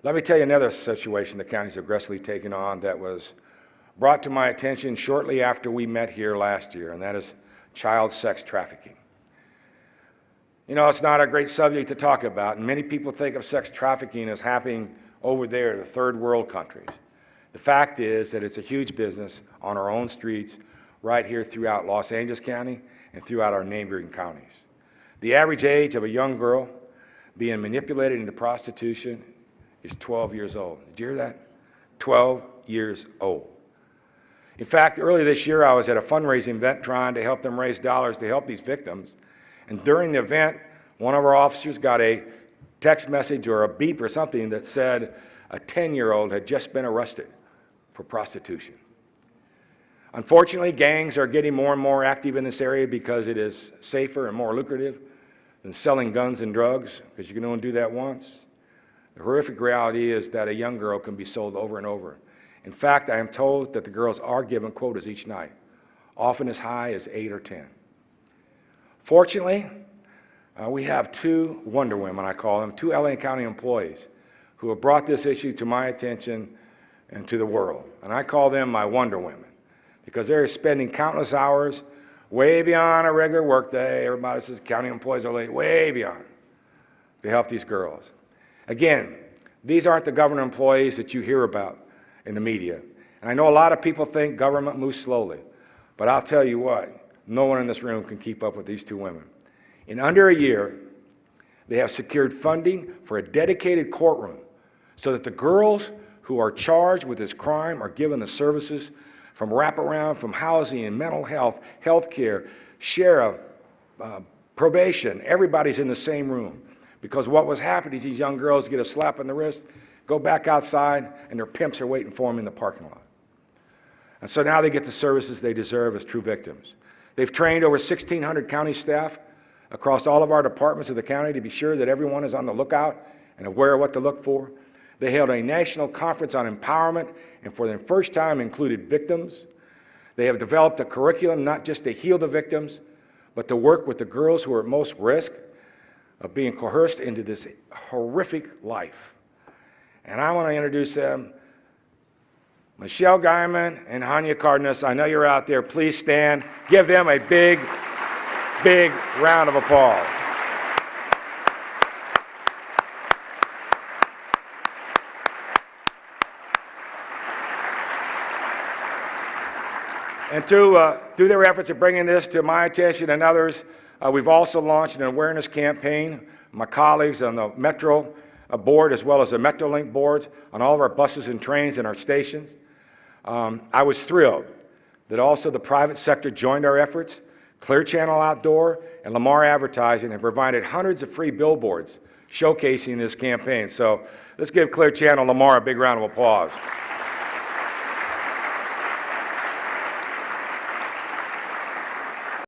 Let me tell you another situation the county's aggressively taken on that was brought to my attention shortly after we met here last year, and that is child sex trafficking. You know, it's not a great subject to talk about, and many people think of sex trafficking as happening over there, the third world countries. The fact is that it's a huge business on our own streets right here throughout Los Angeles County and throughout our neighboring counties. The average age of a young girl being manipulated into prostitution is 12 years old. Did you hear that? 12 years old. In fact, earlier this year, I was at a fundraising event trying to help them raise dollars to help these victims. And during the event, one of our officers got a text message or a beep or something that said a 10-year-old had just been arrested for prostitution. Unfortunately, gangs are getting more and more active in this area because it is safer and more lucrative than selling guns and drugs, because you can only do that once. The horrific reality is that a young girl can be sold over and over. In fact, I am told that the girls are given quotas each night, often as high as 8 or 10. Fortunately, we have two Wonder Women, I call them, two LA County employees who have brought this issue to my attention and to the world. And I call them my Wonder Women because they're spending countless hours way beyond a regular workday. Everybody says county employees are late, way beyond, to help these girls. Again, these aren't the government employees that you hear about in the media. And I know a lot of people think government moves slowly, but I'll tell you what, no one in this room can keep up with these two women. In under a year, they have secured funding for a dedicated courtroom so that the girls who are charged with this crime are given the services from wraparound, from housing and mental health, health care, sheriff, probation. Everybody's in the same room. Because what was happening is these young girls get a slap on the wrist, go back outside, and their pimps are waiting for them in the parking lot. And so now they get the services they deserve as true victims. They've trained over 1,600 county staff across all of our departments of the county to be sure that everyone is on the lookout and aware of what to look for. They held a national conference on empowerment and for the first time included victims. They have developed a curriculum not just to heal the victims, but to work with the girls who are at most risk of being coerced into this horrific life. And I want to introduce them, Michelle Guyman and Hanya Cardenas. I know you're out there. Please stand. Give them a big, big round of applause. And through their efforts of bringing this to my attention and others, we've also launched an awareness campaign. My colleagues on the Metro board, as well as the MetroLink boards, on all of our buses and trains and our stations. I was thrilled that also the private sector joined our efforts. Clear Channel Outdoor and Lamar Advertising have provided hundreds of free billboards showcasing this campaign. So let's give Clear Channel Lamar a big round of applause.